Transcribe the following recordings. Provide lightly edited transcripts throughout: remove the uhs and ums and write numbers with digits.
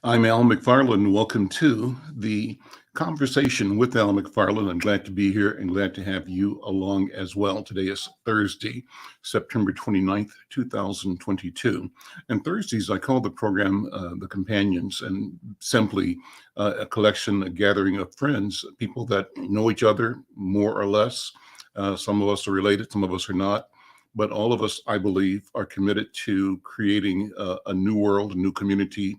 I'm Al McFarlane. Welcome to the conversation with Al McFarlane. I'm glad to be here and glad to have you along as well. Today is Thursday, September 29th, 2022. And Thursdays, I call the program The Companions, and simply a collection, a gathering of friends, people that know each other more or less. Some of us are related, some of us are not. But all of us, I believe, are committed to creating a new world, a new community,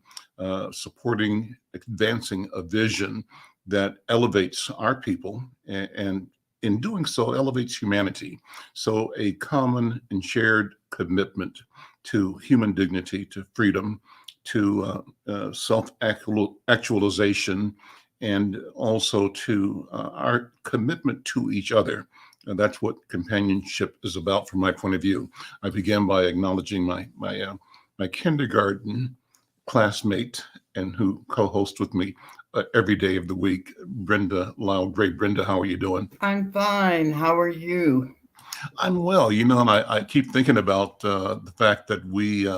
supporting, advancing a vision that elevates our people, and in doing so, elevates humanity. So a common and shared commitment to human dignity, to freedom, to self-actualization, and also to our commitment to each other. And that's what companionship is about from my point of view. I began by acknowledging my kindergarten classmate and who co-hosts with me every day of the week, Brenda Lyle-Gray. Brenda, how are you doing? I'm fine. How are you? I'm well. You know, and I keep thinking about the fact that we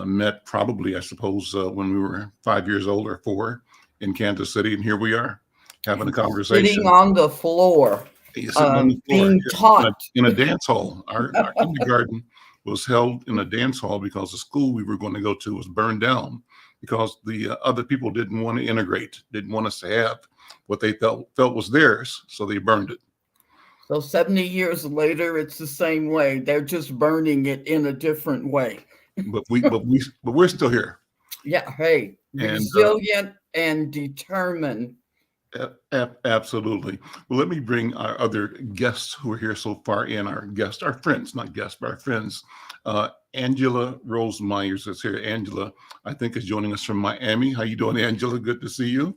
met probably, I suppose, when we were 5 years old or 4 in Kansas City, and here we are having a conversation. Sitting on the floor. Being taught in a dance hall. Our kindergarten was held in a dance hall because the school we were going to go to was burned down because the other people didn't want to integrate, didn't want us to have what they felt was theirs, so they burned it. So 70 years later, it's the same way. They're just burning it in a different way. But we're still here. Yeah. Hey, resilient and determined. Absolutely. Well, let me bring our other guests who are here so far in, our friends, not guests, but our friends. Angela Rose Myers is here. Angela, I think, is joining us from Miami. How you doing, Angela? Good to see you.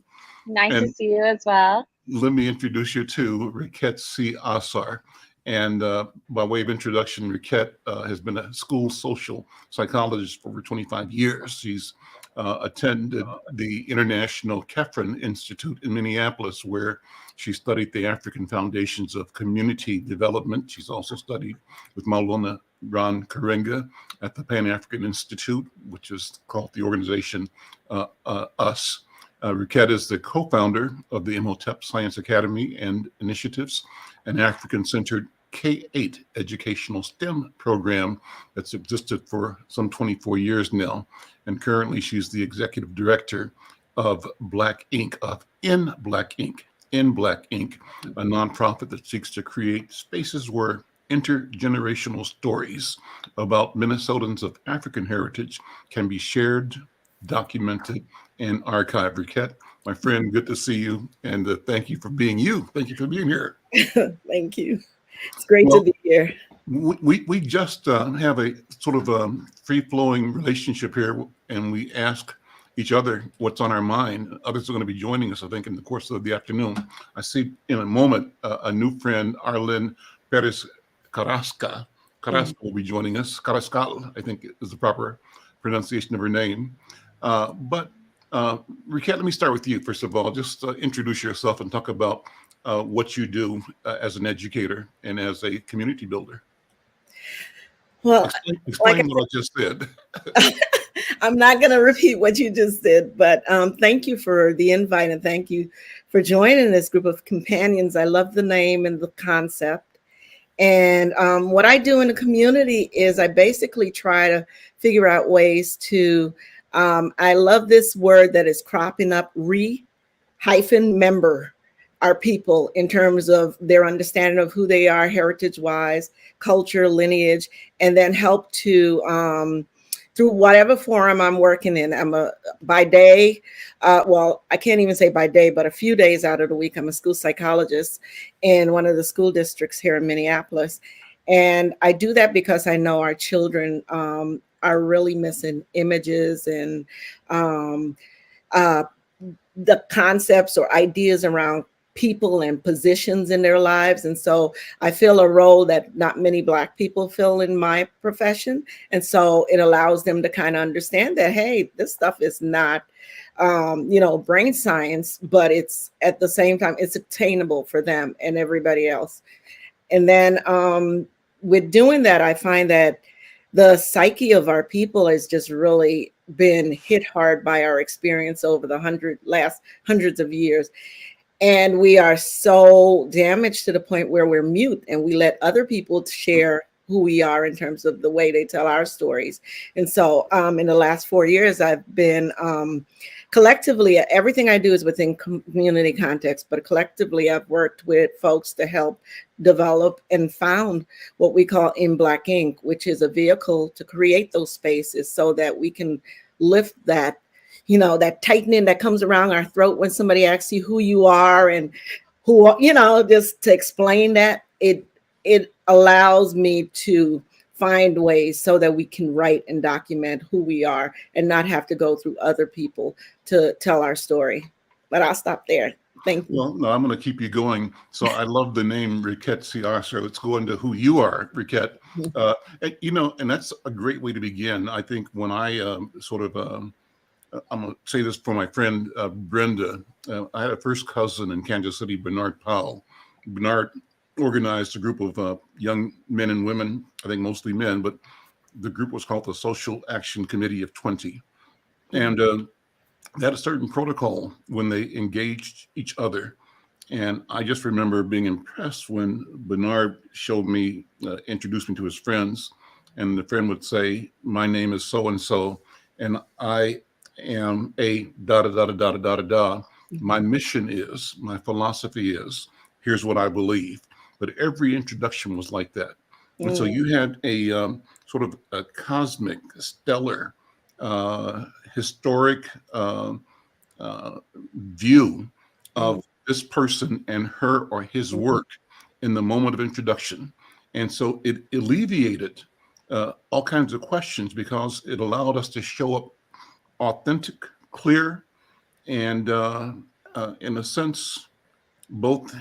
Nice to see you as well. Let me introduce you to Riquette C. Asar. And by way of introduction, Riquette has been a school social psychologist for over 25 years. She's attended the International Kefren Institute in Minneapolis, where she studied the African foundations of community development. She's also studied with Maulana Ron Karenga at the Pan-African Institute, which is called the organization US. Riquette is the co-founder of the Imhotep Science Academy and Initiatives, an African-centered K-8 educational STEM program that's existed for some 24 years now. And currently she's the executive director of Black Ink, In Black Ink, a nonprofit that seeks to create spaces where intergenerational stories about Minnesotans of African heritage can be shared, documented, and archived. Riquette, my friend, good to see you, and thank you for being you. Thank you for being here. Thank you. It's great to be here. We just have a sort of free-flowing relationship here, and we ask each other what's on our mind. Others are going to be joining us, I think, in the course of the afternoon. I see in a moment a new friend, Arlene Perez Carrasco. Carrasco will be joining us. Carrascal, I think, is the proper pronunciation of her name. But Riquette, let me start with you, first of all. Just introduce yourself and talk about what you do as an educator and as a community builder. Well, explain what I just said. I'm not going to repeat what you just did, but thank you for the invite and thank you for joining this group of companions. I love the name and the concept. And what I do in the community is I basically try to figure out ways to, I love this word that is cropping up, re-member our people in terms of their understanding of who they are, heritage-wise, culture, lineage, and then help to, through whatever forum I'm working in. I'm by day, well, I can't even say by day, but a few days out of the week, I'm a school psychologist in one of the school districts here in Minneapolis. And I do that because I know our children are really missing images and the concepts or ideas around people and positions in their lives. And so I feel a role that not many Black people fill in my profession. And so it allows them to kind of understand that, hey, this stuff is not, brain science, but it's at the same time, it's attainable for them and everybody else. And then with doing that, I find that the psyche of our people has just really been hit hard by our experience over the last hundreds of years. And we are so damaged to the point where we're mute and we let other people share who we are in terms of the way they tell our stories. And so in the last 4 years, I've been collectively, everything I do is within community context, but collectively I've worked with folks to help develop and found what we call In Black Ink, which is a vehicle to create those spaces so that we can lift that, that tightening that comes around our throat when somebody asks you who you are and who, just to explain that, it allows me to find ways so that we can write and document who we are and not have to go through other people to tell our story. But I'll stop there. Thank you. Well, no, I'm going to keep you going. So I love the name Riquette Siasser. Let's go into who you are, Riquette. And that's a great way to begin. I think when I I'm going to say this for my friend Brenda. I had a first cousin in Kansas City, Bernard Powell. Bernard organized a group of young men and women, I think mostly men, but the group was called the Social Action Committee of 20. And they had a certain protocol when they engaged each other. And I just remember being impressed when Bernard introduced me to his friends, and the friend would say, my name is so-and-so, and I am a da-da-da-da-da-da-da-da. My mission is, my philosophy is, here's what I believe. But every introduction was like that. And so you had a sort of a cosmic, stellar, historic view of this person and her or his work in the moment of introduction. And so it alleviated all kinds of questions because it allowed us to show up authentic, clear, and in a sense, both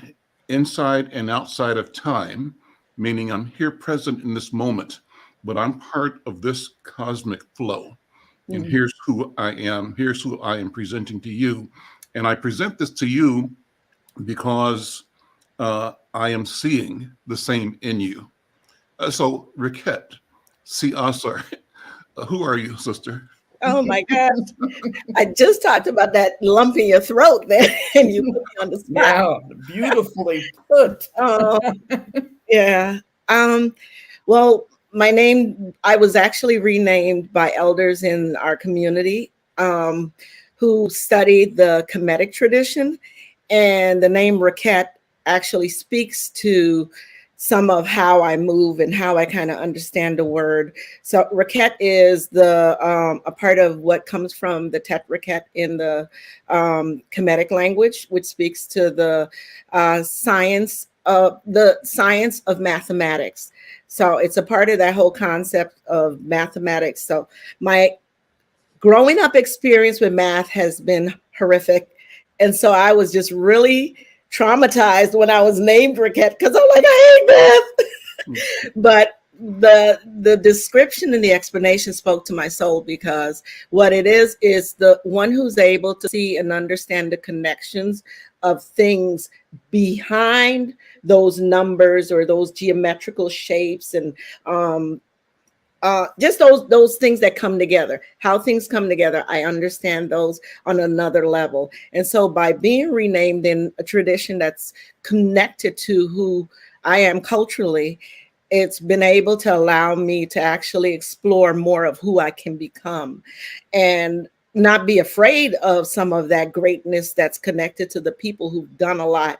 inside and outside of time, meaning I'm here present in this moment, but I'm part of this cosmic flow. And here's who I am. Here's who I am presenting to you. And I present this to you because I am seeing the same in you. So Riquette Siasser, who are you, sister? Oh my gosh. I just talked about that lump in your throat there and you put me on the spot. Yeah, beautifully put. Yeah. Well, my name, I was actually renamed by elders in our community who studied the Kemetic tradition. And the name Riquette actually speaks to some of how I move and how I kind of understand the word. So Riquette is a part of what comes from the Tetraquette in the Kemetic language, which speaks to the science of mathematics. So it's a part of that whole concept of mathematics. So my growing up experience with math has been horrific. And so I was just really traumatized when I was named Riquette because I'm like, I hate math. But the description and the explanation spoke to my soul because what it is the one who's able to see and understand the connections of things behind those numbers or those geometrical shapes and just those things that come together, how things come together. I understand those on another level. And so by being renamed in a tradition that's connected to who I am culturally, it's been able to allow me to actually explore more of who I can become and not be afraid of some of that greatness that's connected to the people who've done a lot.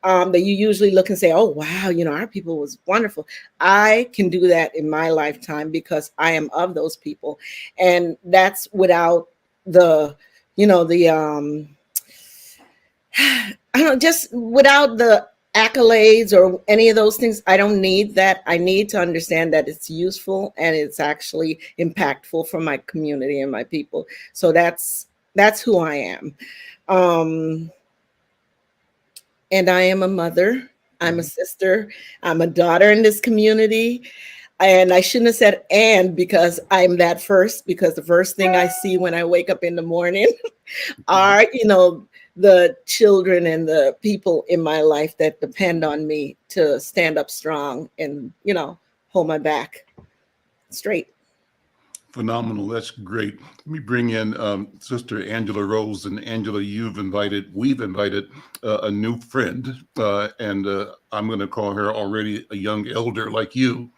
That you usually look and say, oh, wow, our people was wonderful. I can do that in my lifetime because I am of those people. And that's without just without the accolades or any of those things. I don't need that. I need to understand that it's useful and it's actually impactful for my community and my people. So that's who I am. and I am a mother. I'm a sister. I'm a daughter in this community. And I shouldn't have said "and" because I'm that first, because the first thing I see when I wake up in the morning are, the children and the people in my life that depend on me to stand up strong and, hold my back straight. Phenomenal. That's great. Let me bring in Sister Angela Rose. And Angela, we've invited a new friend, and I'm going to call her already a young elder like you,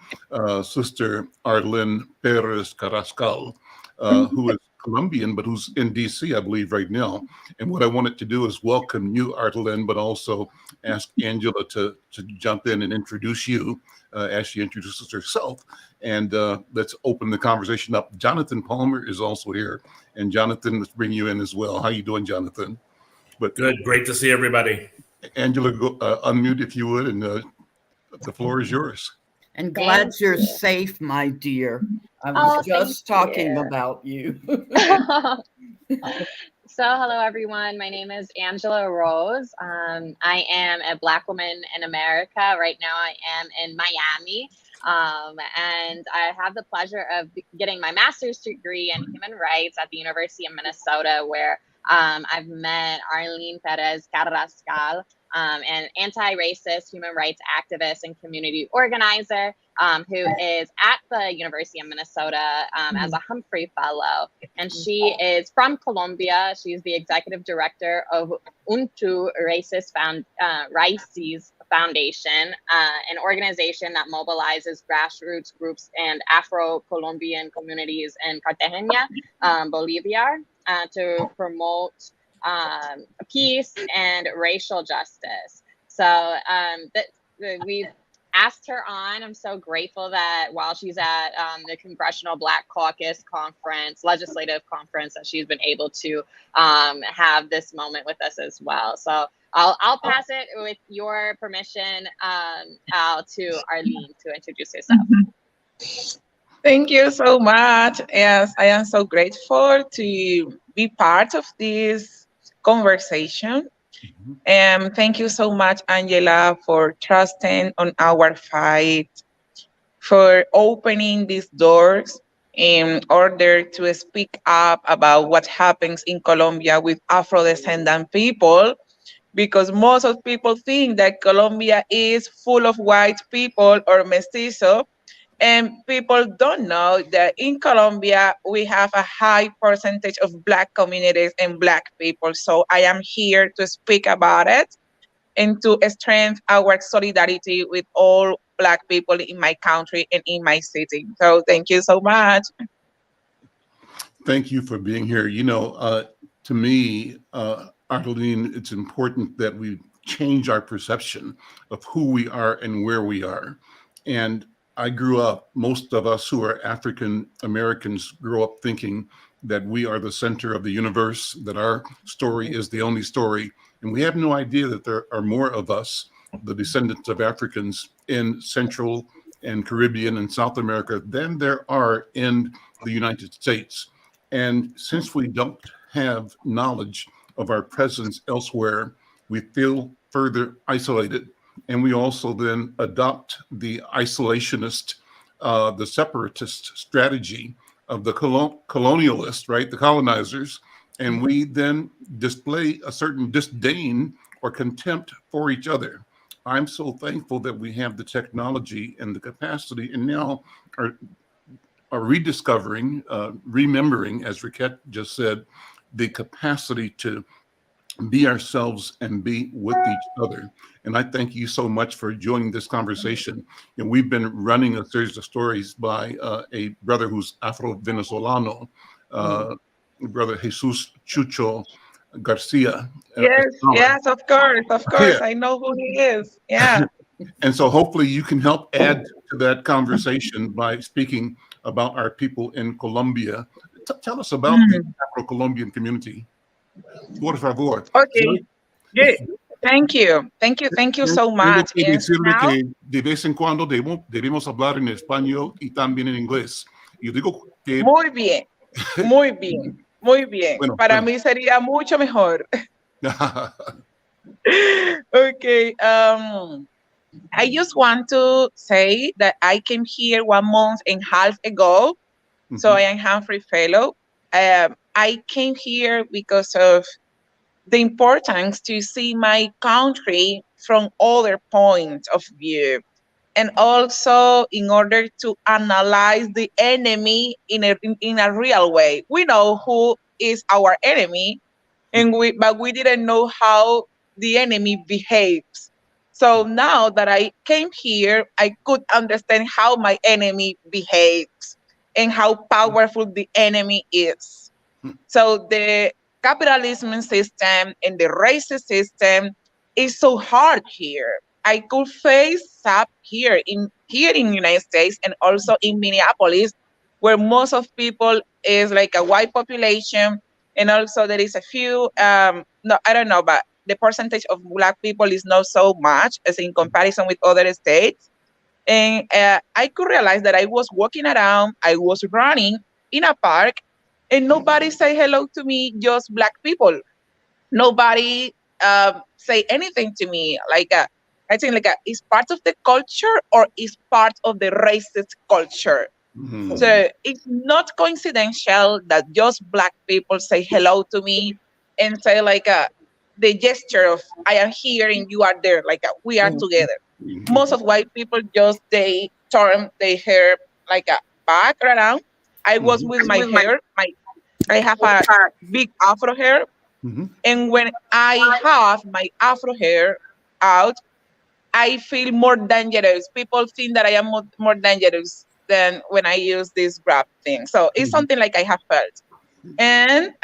Sister Arlene Perez Carrascal, who is Colombian, but who's in DC, I believe, right now. And what I wanted to do is welcome you, Arlene, but also ask Angela to jump in and introduce you as she introduces herself. And let's open the conversation up. Jonathan Palmer is also here. And Jonathan, let's bring you in as well. How you doing, Jonathan? But good. Great to see everybody. Angela, go, unmute if you would, and the floor is yours. And glad you're safe, my dear. I was just talking about you. So hello, everyone. My name is Angela Rose. I am a Black woman in America. Right now, I am in Miami. And I have the pleasure of getting my master's degree in human rights at the University of Minnesota, where I've met Arlene Perez Carrascal, an anti-racist human rights activist and community organizer who is at the University of Minnesota as a Humphrey Fellow. And she is from Colombia. She's the executive director of Untu Races Foundation, an organization that mobilizes grassroots groups and Afro-Colombian communities in Cartagena, Bolivia, to promote peace and racial justice. So we've asked her on. I'm so grateful that while she's at the Congressional Black Caucus Conference, legislative conference, that she's been able to have this moment with us as well. So I'll pass it with your permission out to Arlene to introduce herself. Thank you so much. Yes, I am so grateful to be part of this conversation. And thank you so much, Angela, for trusting on our fight, for opening these doors in order to speak up about what happens in Colombia with Afro-descendant people, because most of people think that Colombia is full of white people or mestizo, and people don't know that in Colombia, we have a high percentage of Black communities and Black people. So I am here to speak about it and to strengthen our solidarity with all Black people in my country and in my city. So thank you so much. Thank you for being here. To me, Arlene, it's important that we change our perception of who we are and where we are. And I grew up, most of us who are African Americans grew up thinking that we are the center of the universe, that our story is the only story. And we have no idea that there are more of us, the descendants of Africans in Central and Caribbean and South America than there are in the United States. And since we don't have knowledge of our presence elsewhere, we feel further isolated. And we also then adopt the isolationist, the separatist strategy of the colonialists, right? The colonizers. And we then display a certain disdain or contempt for each other. I'm so thankful that we have the technology and the capacity, and now are rediscovering, remembering, as Riquette just said, the capacity to be ourselves and be with each other. And I thank you so much for joining this conversation. And we've been running a series of stories by a brother who's Afro-Venezolano, Brother Jesus Chucho Garcia. Yes, of course. Yeah. I know who he is. Yeah. And so hopefully you can help add to that conversation by speaking about our people in Colombia. Tell us about the Afro-Colombian community. Por favor. Okay. Good. Thank you so much. Quiero decirle que de vez en cuando debemos hablar en español y también en inglés. Yo digo que... Muy bien. Bueno, para mí sería mucho mejor. Okay. I just want to say that I came here 1.5 months ago. So Mhm. I am Humphrey Fellow. I came here because of the importance to see my country from other points of view, and also in order to analyze the enemy in a real way. We know who is our enemy, but we didn't know how the enemy behaves. So now that I came here, I could understand how my enemy behaves and how powerful the enemy is. So the capitalism system and the racist system is so hard here. I could face up here in United States and also in Minneapolis, where most of people is like a white population, and also there is a few no, I don't know, but the percentage of black people is not so much as in comparison with other states. And I could realize that I was walking around, I was running in a park, and nobody say hello to me, just black people. Nobody say anything to me. I think it's part of the culture or is part of the racist culture. Mhm. So it's not coincidental that just black people say hello to me and say the gesture of I am here and you are there, we are Mhm. together. Mhm. Most of white people just they turn their hair back around. I was Mhm. with my hair, I have a big afro hair, Mhm. and when I have my afro hair out, I feel more dangerous. People think that I am more dangerous than when I use this wrap thing. So it's Mhm. something like I have felt. And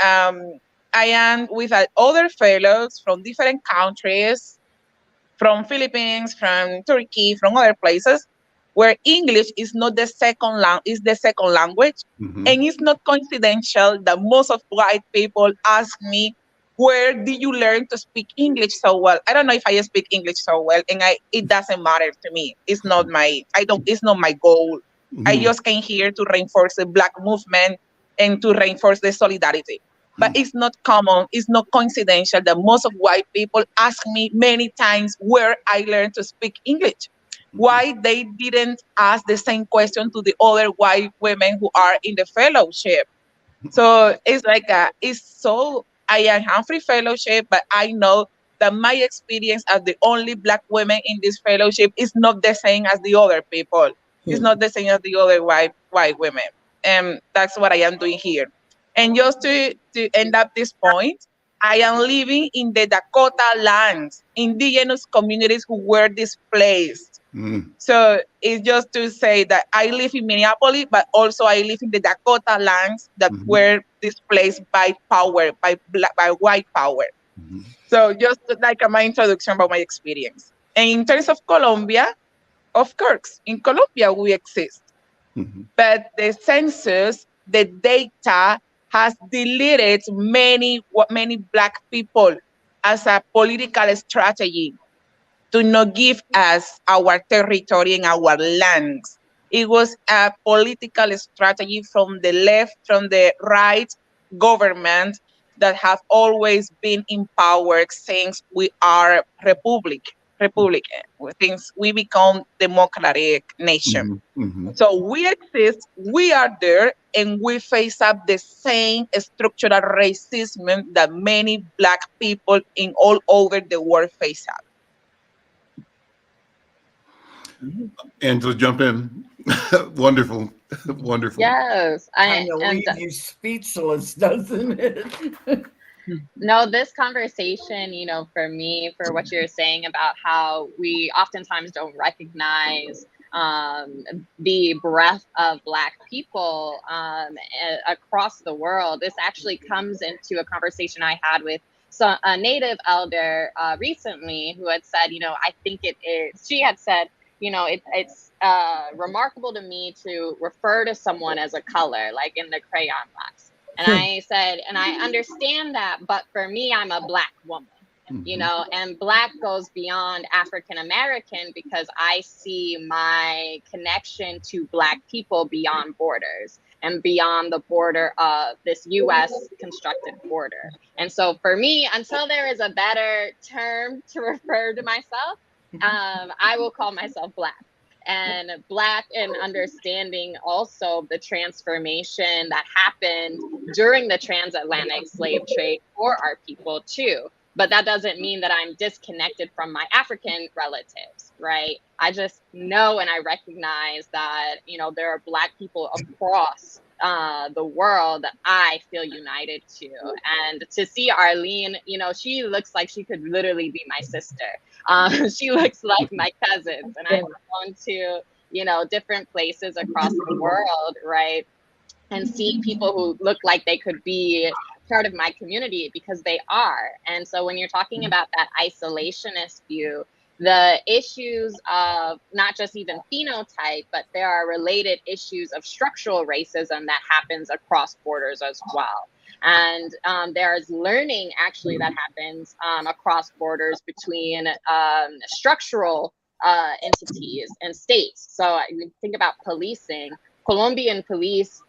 I am with other fellows from different countries, from Philippines, from Turkey, from other places, where English is not the second is the second language. Mhm. And it's not coincidental that most of white people ask me, where did you learn to speak English so well? I don't know if I speak English so well, and it doesn't matter to me. It's not my goal. I Mhm. just came here to reinforce the black movement and to reinforce the solidarity. But it's not common, it's not coincidental that most of white people ask me many times where I learned to speak English. Why they didn't ask the same question to the other white women who are in the fellowship. So I am Humphrey Fellowship, but I know that my experience as the only black woman in this fellowship is not the same as the other people. It's not the same as the other white women. And that's what I am doing here. And just to end up this point, I am living in the Dakota lands, indigenous communities who were displaced. Mhm. So it's just to say that I live in Minneapolis, but also I live in the Dakota lands that Mhm. were displaced by power, by white power. Mhm. So just like my introduction about my experience. And in terms of Colombia, of course, in Colombia we exist, Mhm. but the census, the data has deleted many black people as a political strategy to not give us our territory and our lands. It was a political strategy from the left, from the right government that have always been in power since we are republican, since we become democratic nation. Mhm. Mhm. So we exist, we are there, and we face up the same structural racism that many black people in all over the world face up. Angela, jump in. Wonderful. Wonderful. Yes, Kind of and leave you speechless, doesn't it? no, this conversation, for me, for what you're saying about how we oftentimes don't recognize the breadth of Black people across the world, this actually comes into a conversation I had with a native elder recently who had said, I think it is, she had said, it's remarkable to me to refer to someone as a color, like in the crayon box. And I said, and I understand that, but for me, I'm a Black woman, Mhm. and Black goes beyond African American because I see my connection to Black people beyond borders. and beyond the border of this US constructed border. And so for me, until there is a better term to refer to myself, I will call myself Black. And Black in understanding also the transformation that happened during the transatlantic slave trade for our people too. But that doesn't mean that I'm disconnected from my African relatives, right? I just know and I recognize that, you know, there are Black people across the world that I feel united to. And to see Arlene, you know, she looks like she could literally be my sister. She looks like my cousins. And I've gone to, you know, different places across the world, right? And see people who look like they could be part of my community, because they are. And so when you're talking about that isolationist view, the issues of not just even phenotype, but there are related issues of structural racism that happens across borders as well. And there's learning actually that happens across borders between structural entities and states. So think about policing. Colombian police,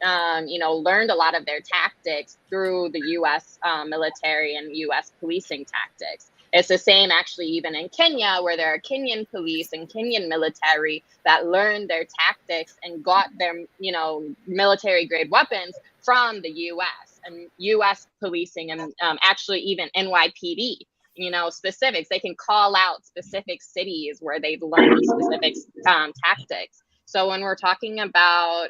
you know, learned a lot of their tactics through the U.S. Military and U.S. policing tactics. It's the same actually even in Kenya, where there are Kenyan police and Kenyan military that learned their tactics and got their, you know, military grade weapons from the U.S. and U.S. policing and actually even NYPD. You know, specifics. They can call out specific cities where they've learned specific tactics. So when we're talking about,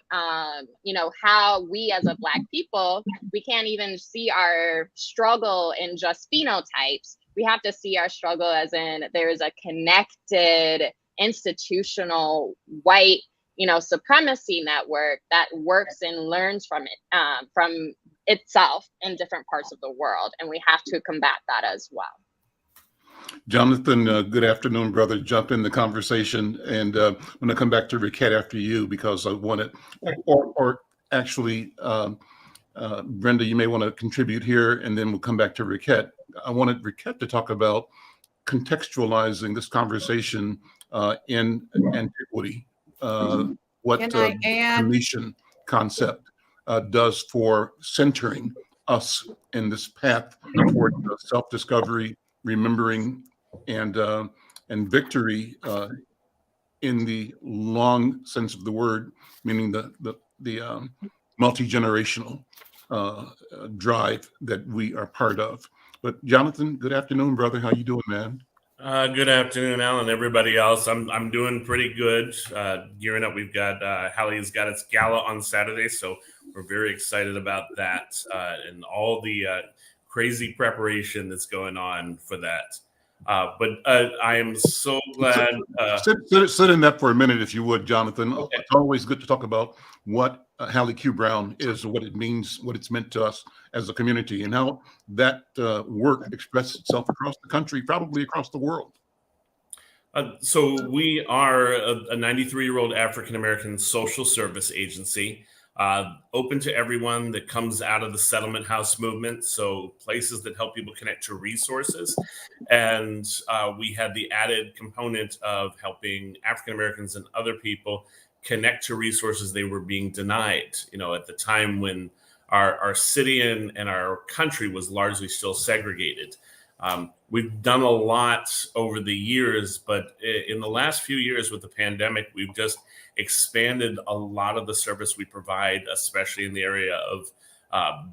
you know, how we as a Black people, we can't even see our struggle in just phenotypes. We have to see our struggle as in there is a connected institutional white, you know, supremacy network that works and learns from it, from itself in different parts of the world. And we have to combat that as well. Jonathan, good afternoon, brother. Jump in the conversation, and I'm going to come back to Riquette after you because I wanted, or actually, Brenda, you may want to contribute here, and then we'll come back to Riquette. I wanted Riquette to talk about contextualizing this conversation in antiquity, what the Phoenician concept does for centering us in this path toward self-discovery, remembering, and victory in the long sense of the word, meaning the multi-generational drive that we are part of. But Jonathan, good afternoon, brother. How you doing, man? Good afternoon, Alan. Everybody else, I'm doing pretty good. Gearing up, we've got Hallie's got its gala on Saturday, so we're very excited about that and all the crazy preparation that's going on for that. But I am so glad. Sit in that for a minute, if you would, Jonathan. Okay. It's always good to talk about what Hallie Q. Brown is, what it means, what it's meant to us as a community, and how that work expresses itself across the country, probably across the world. So we are a 93-year-old African-American social service agency, open to everyone that comes out of the settlement house movement. So places that help people connect to resources. And we had the added component of helping African-Americans and other people connect to resources they were being denied, you know, at the time when our city and our country was largely still segregated. We've done a lot over the years, but in the last few years with the pandemic, we've just expanded a lot of the service we provide, especially in the area of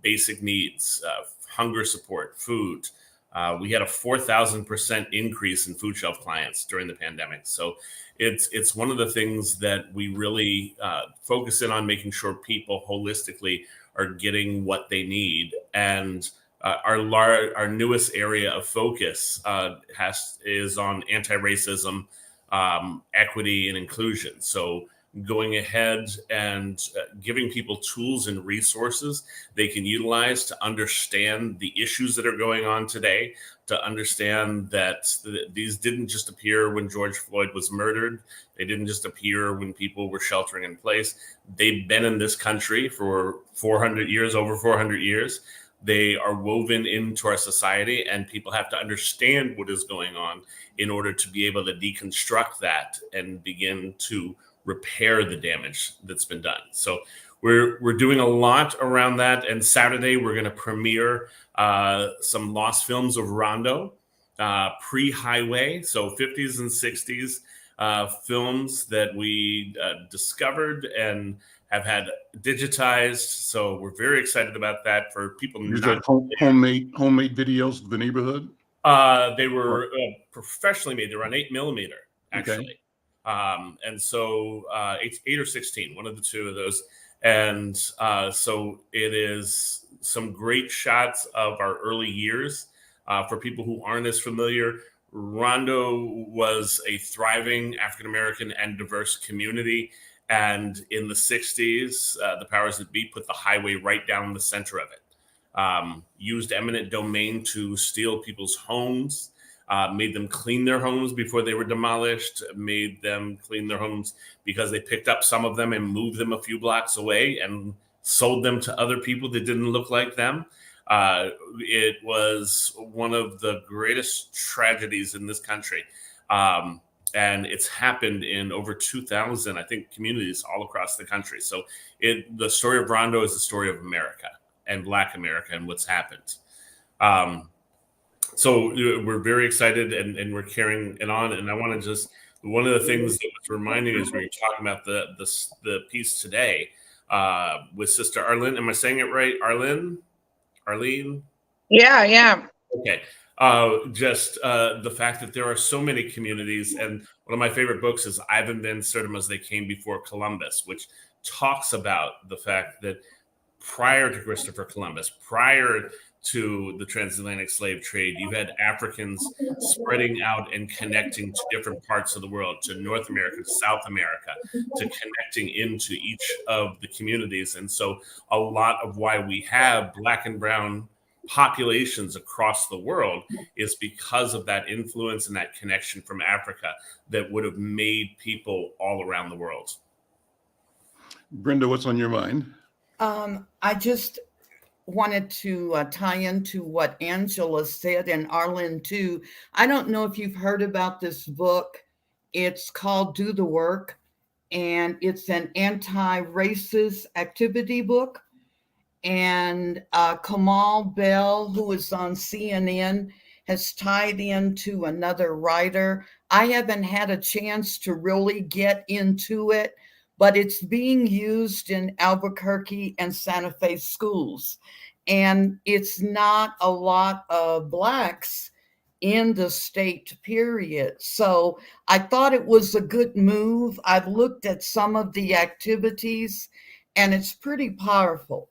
basic needs, hunger support, food. We had a 4,000% increase in food shelf clients during the pandemic. So it's one of the things that we really focus in on, making sure people holistically are getting what they need. And our newest area of focus is on anti-racism, equity, and inclusion. So going ahead and giving people tools and resources they can utilize to understand the issues that are going on today, to understand that these didn't just appear when George Floyd was murdered. They didn't just appear when people were sheltering in place. They've been in this country for 400 years, over 400 years. They are woven into our society, and people have to understand what is going on in order to be able to deconstruct that and begin to repair the damage that's been done. So we're doing a lot around that. And Saturday we're going to premiere some lost films of Rondo, pre-highway, so 50s and 60s films that we discovered and have had digitized. So we're very excited about that for people. These are homemade videos of the neighborhood. They were professionally made. They were on 8mm actually. Okay. And so 8 or 16, one of the two of those. And so it is some great shots of our early years. For people who aren't as familiar, Rondo was a thriving African-American and diverse community. And in the 60s, the powers that be put the highway right down the center of it. Used eminent domain to steal people's homes. Made them clean their homes before they were demolished, made them clean their homes because they picked up some of them and moved them a few blocks away and sold them to other people that didn't look like them. It was one of the greatest tragedies in this country. And it's happened in over 2,000, I think, communities all across the country. So the story of Rondo is the story of America and Black America and what's happened. So we're very excited and we're carrying it on. And I want to just, one of the things that was reminding us when you're talking about the piece today with Sister Arlene. Am I saying it right? Arlene? Yeah. Okay. Just the fact that there are so many communities. And one of my favorite books is Ivan Van Sertima's They Came Before Columbus, which talks about the fact that prior to Christopher Columbus, prior to the transatlantic slave trade, you had Africans spreading out and connecting to different parts of the world, to North America, to South America, to connecting into each of the communities. And so a lot of why we have Black and brown populations across the world is because of that influence and that connection from Africa that would have made people all around the world. Brenda, what's on your mind? I just wanted to tie into what Angela said, and Arlen too. I don't know if you've heard about this book. It's called Do the Work, and it's an anti-racist activity book. And Kamau Bell, who is on CNN, has tied into another writer. I haven't had a chance to really get into it, but it's being used in Albuquerque and Santa Fe schools. And it's not a lot of Blacks in the state, period. So I thought it was a good move. I've looked at some of the activities, and it's pretty powerful.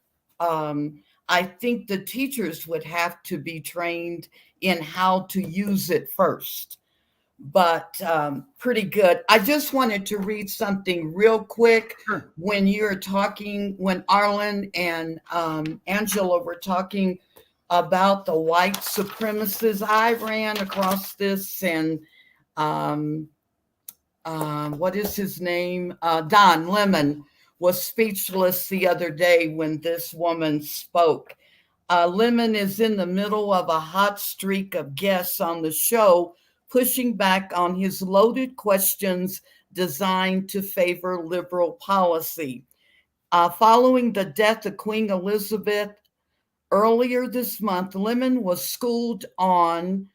I think the teachers would have to be trained in how to use it first. But pretty good. I just wanted to read something real quick. Sure. When you're talking, when Arlen and Angela were talking about the white supremacists, I ran across this, and what is his name? Don Lemon was speechless the other day when this woman spoke. Lemon is in the middle of a hot streak of guests on the show, pushing back on his loaded questions designed to favor liberal policy. Following the death of Queen Elizabeth earlier this month, Lemon was schooled on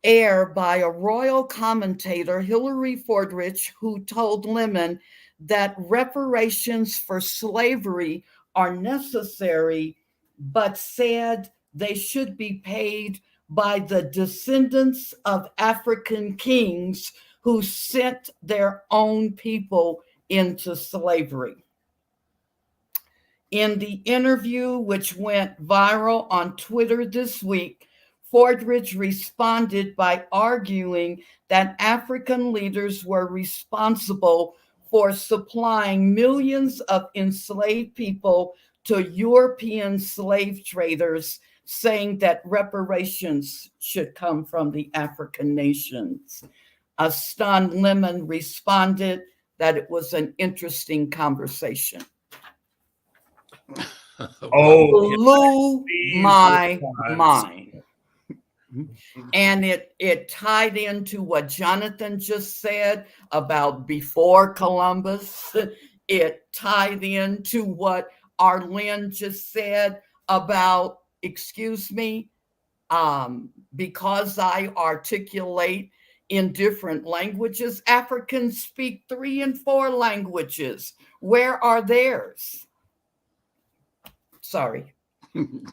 air by a royal commentator, Hillary Fordrich, who told Lemon that reparations for slavery are necessary, but said they should be paid by the descendants of African kings who sent their own people into slavery. In the interview, which went viral on Twitter this week, Fordrich responded by arguing that African leaders were responsible for supplying millions of enslaved people to European slave traders, saying that reparations should come from the African nations. A stunned Lemon responded that it was an interesting conversation. Blew my mind. And it tied into what Jonathan just said about before Columbus it tied into what Arlene just said about, excuse me, because I articulate in different languages. Africans speak 3 and 4 languages. Where are theirs? Sorry.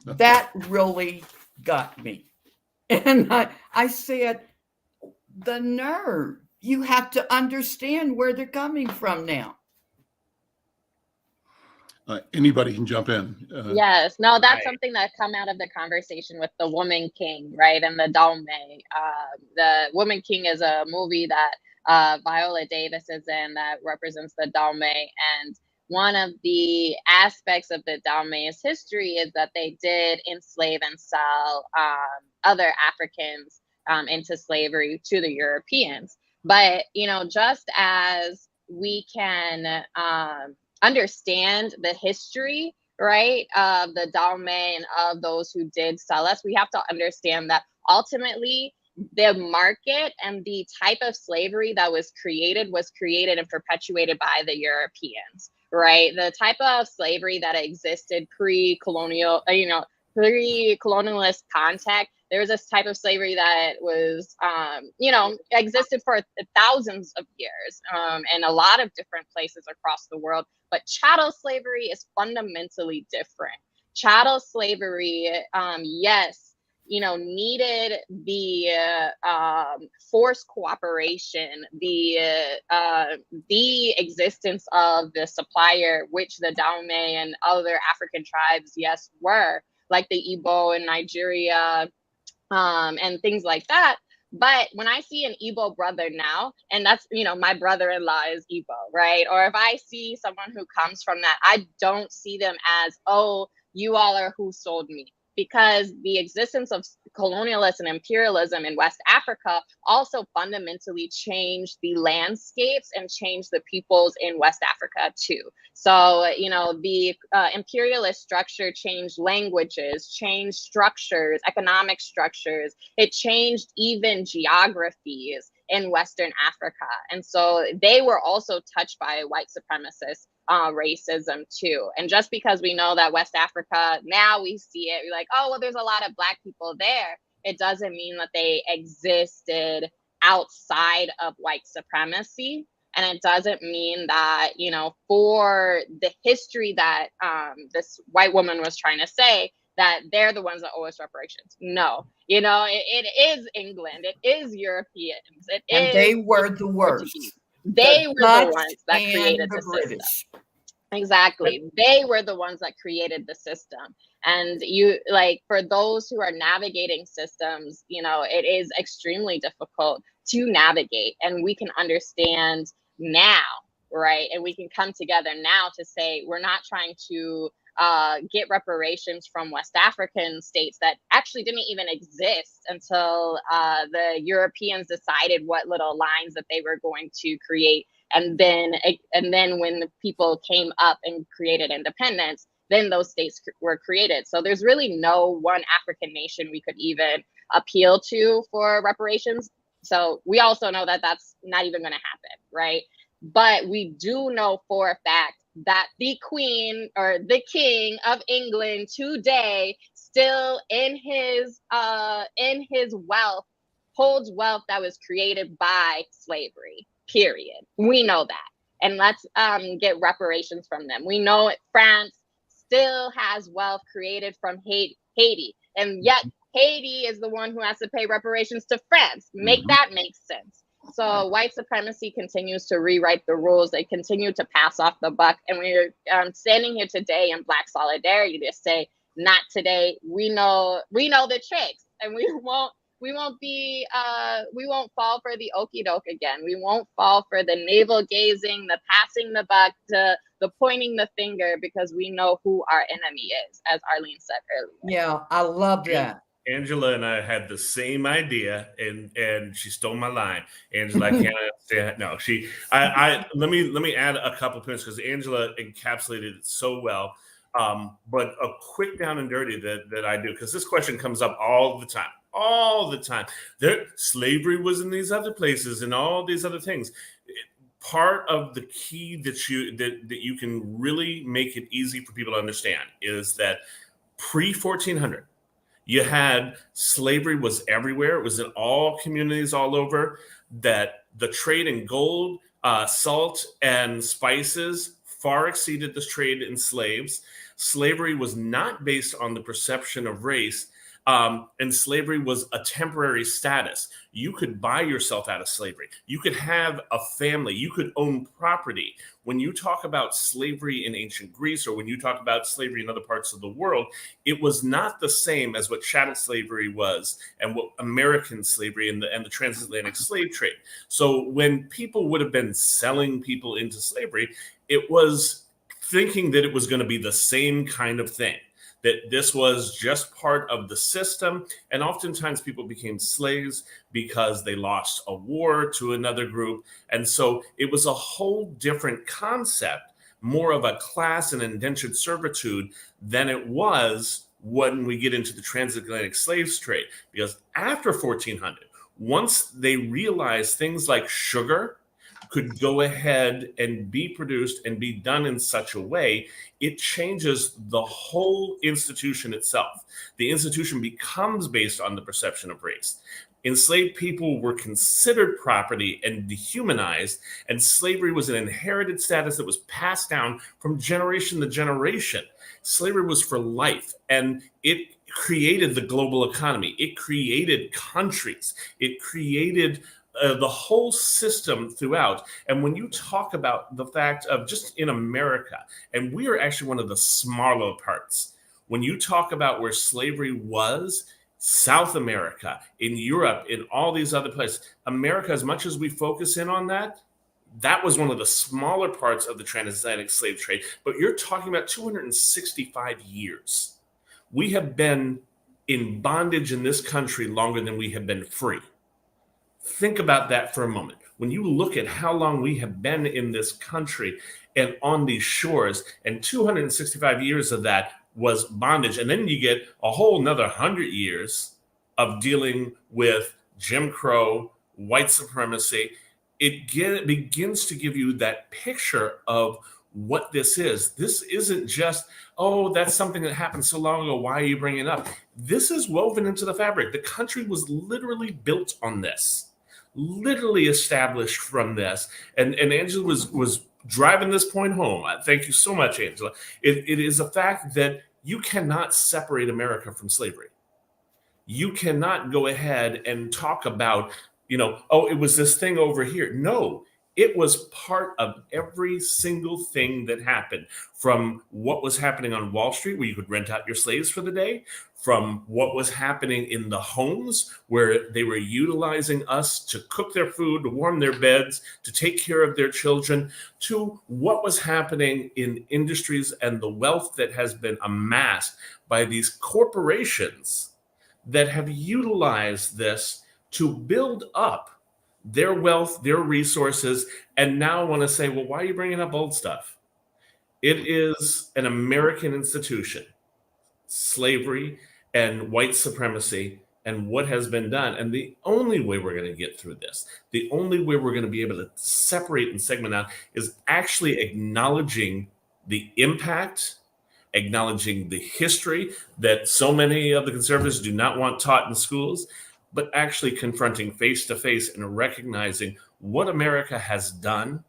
That really got me. And I said, the nerve. You have to understand where they're coming from now. Anybody can jump in. Yes, no, that's something that come out of the conversation with the Woman King, right? And the Dalme. The Woman King is a movie that Viola Davis is in that represents the Dalme. And one of the aspects of the Dalme's history is that they did enslave and sell other Africans into slavery to the Europeans. But, you know, just as we can understand the history, right, of the Dalme and of those who did sell us, we have to understand that ultimately the market and the type of slavery that was created and perpetuated by the Europeans, right? The type of slavery that existed pre-colonial, pre-colonialist contact. There was this type of slavery that was, existed for thousands of years in a lot of different places across the world. But chattel slavery is fundamentally different. Chattel slavery, yes, needed the forced cooperation, the existence of the supplier, which the Dalme and other African tribes, yes, were, like the Igbo in Nigeria, and things like that. But when I see an Igbo brother now, and that's, my brother-in-law is Igbo, right? Or if I see someone who comes from that, I don't see them as, oh, you all are who sold me. Because the existence of colonialism and imperialism in West Africa also fundamentally changed the landscapes and changed the peoples in West Africa too. So, the imperialist structure changed languages, changed structures, economic structures. It changed even geographies in Western Africa. And so they were also touched by white supremacist racism too. And just because we know that West Africa, now we see it, we're like, oh, well, there's a lot of Black people there. It doesn't mean that they existed outside of white supremacy. And it doesn't mean that, for the history that this white woman was trying to say, that they're the ones that owe us reparations. No, it is England, it is Europeans, they were the worst. They were the ones that created the British. Exactly. They were the ones that created the system. And for those who are navigating systems, it is extremely difficult to navigate. And we can understand now, right? And we can come together now to say, we're not trying to get reparations from West African states that actually didn't even exist until the Europeans decided what little lines that they were going to create. And then when the people came up and created independence, then those states were created. So there's really no one African nation we could even appeal to for reparations. So we also know that that's not even going to happen, right? But we do know for a fact that the Queen or the King of England today, still in his wealth, holds wealth that was created by slavery. Period. We know that, and let's get reparations from them. We know France still has wealth created from Haiti, and yet Haiti is the one who has to pay reparations to France. Make that make sense. So white supremacy continues to rewrite the rules. They continue to pass off the buck. And we're standing here today in Black solidarity to say, not today. We know the tricks, and we won't fall for the okie doke again. We won't fall for the navel gazing, the passing the buck, the pointing the finger, because we know who our enemy is, as Arlene said earlier. Yeah, I love that. Angela and I had the same idea, and she stole my line. Angela, I can't understand. No, let me add a couple points, because Angela encapsulated it so well. But a quick down and dirty that I do, because this question comes up all the time. Slavery was in these other places and all these other things. part of the key that you can really make it easy for people to understand is that pre-1400, you had slavery was everywhere. It was in all communities all over. That the trade in gold, salt, and spices far exceeded the trade in slaves. Slavery was not based on the perception of race. And slavery was a temporary status. You could buy yourself out of slavery. You could have a family. You could own property. When you talk about slavery in ancient Greece, or when you talk about slavery in other parts of the world, it was not the same as what chattel slavery was and what American slavery and the transatlantic slave trade. So when people would have been selling people into slavery, it was thinking that it was going to be the same kind of thing, that this was just part of the system. And oftentimes people became slaves because they lost a war to another group. And so it was a whole different concept, more of a class and indentured servitude than it was when we get into the transatlantic slave trade. Because after 1400, once they realized things like sugar could go ahead and be produced and be done in such a way, it changes the whole institution itself. The institution becomes based on the perception of race. Enslaved people were considered property and dehumanized, and slavery was an inherited status that was passed down from generation to generation. Slavery was for life, and it created the global economy. It created countries. It created the whole system throughout. And when you talk about the fact of just in America, and we are actually one of the smaller parts, when you talk about where slavery was, South America, in Europe, in all these other places, America, as much as we focus in on that, that was one of the smaller parts of the transatlantic slave trade. But you're talking about 265 years. We have been in bondage in this country longer than we have been free. Think about that for a moment. When you look at how long we have been in this country and on these shores, and 265 years of that was bondage, and then you get a whole another 100 years of dealing with Jim Crow, white supremacy, it begins to give you that picture of what this is. This isn't just, oh, that's something that happened so long ago, why are you bringing it up? This is woven into the fabric. The country was literally built on this. Literally established from this. And Angela was driving this point home. Thank you so much, Angela. It is a fact that you cannot separate America from slavery. You cannot go ahead and talk about, oh, it was this thing over here. No, it was part of every single thing that happened, from what was happening on Wall Street, where you could rent out your slaves for the day, from what was happening in the homes, where they were utilizing us to cook their food, to warm their beds, to take care of their children, to what was happening in industries and the wealth that has been amassed by these corporations that have utilized this to build up their wealth, their resources, and now want to say, well, why are you bringing up old stuff? It is an American institution, slavery and white supremacy and what has been done. And the only way we're going to get through this, the only way we're going to be able to separate and segment out, is actually acknowledging the impact, acknowledging the history that so many of the conservatives do not want taught in schools, but actually confronting face to face and recognizing what America has done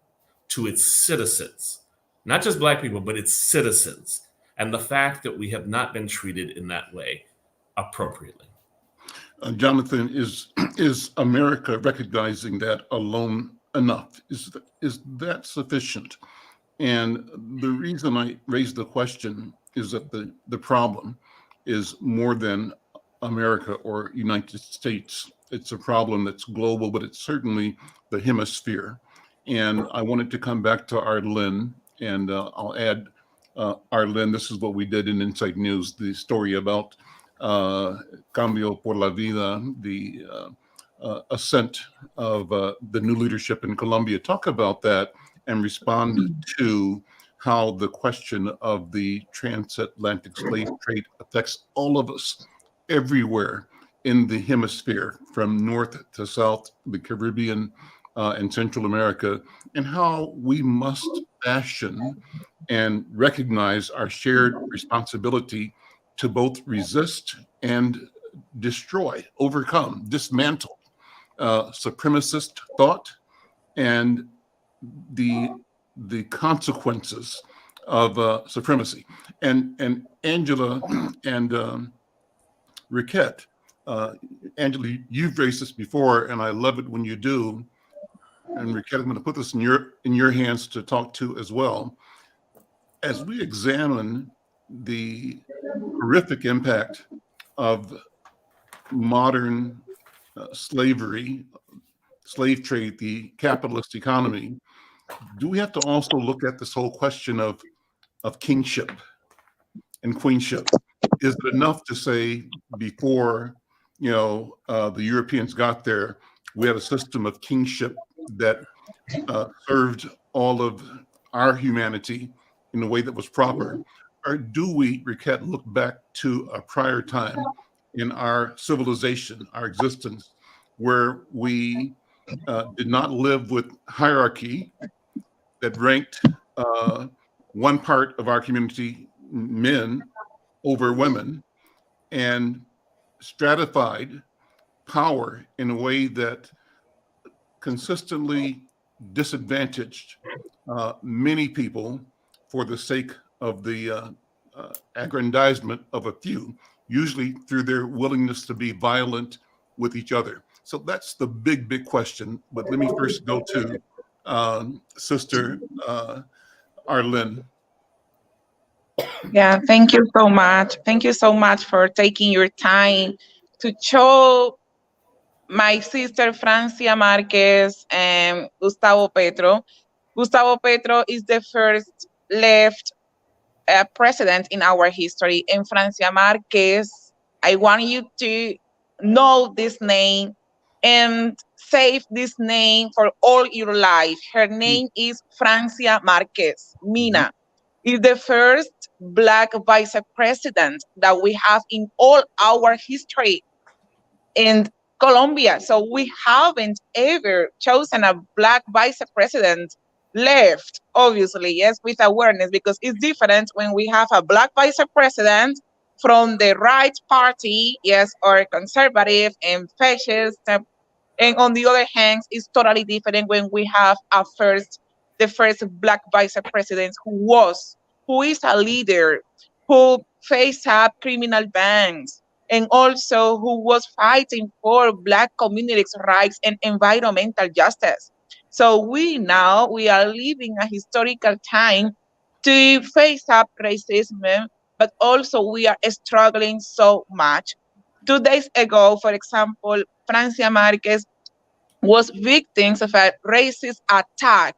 to its citizens, not just Black people, but its citizens, and the fact that we have not been treated in that way appropriately. Jonathan, is America recognizing that alone enough? Is that sufficient? And the reason I raised the question is that the problem is more than America or United States. It's a problem that's global, but it's certainly the hemisphere. And I wanted to come back to Arlen, and I'll add, Arlen, this is what we did in Inside News, the story about Cambio por la Vida, the ascent of the new leadership in Colombia. Talk about that and respond to how the question of the transatlantic slave trade affects all of us everywhere in the hemisphere, from north to south, the Caribbean, in Central America, and how we must fashion and recognize our shared responsibility to both resist and destroy, overcome, dismantle supremacist thought and the consequences of supremacy. And Angela and Riquette, Angela, you've raised this before, and I love it when you do. And Riquette, I'm going to put this in your hands to talk to as well. As we examine the horrific impact of modern slavery, slave trade, the capitalist economy, do we have to also look at this whole question of kingship and queenship? Is it enough to say before the Europeans got there, we had a system of kingship that served all of our humanity in a way that was proper? Or do we, Riquette, look back to a prior time in our civilization, our existence, where we did not live with hierarchy that ranked one part of our community, men, over women, and stratified power in a way that consistently disadvantaged many people for the sake of the aggrandizement of a few, usually through their willingness to be violent with each other? So that's the big question. But let me first go to Sister Arlene. Yeah, thank you so much. Thank you so much for taking your time to show my sister Francia Marquez and Gustavo Petro. Gustavo Petro is the first left president in our history. And Francia Marquez, I want you to know this name and save this name for all your life. Her name is Francia Marquez. Mina is the first Black vice president that we have in all our history in Colombia. So we haven't ever chosen a Black vice president left, obviously, yes, with awareness, because it's different when we have a Black vice president from the right party, yes, or conservative and fascist. And on the other hand, it's totally different when we have the first Black vice president who is a leader, who faced up criminal gangs, and also who was fighting for Black communities' rights and environmental justice. So we are living a historical time to face up racism, but also we are struggling so much. 2 days ago, for example, Francia Marquez was victims of a racist attack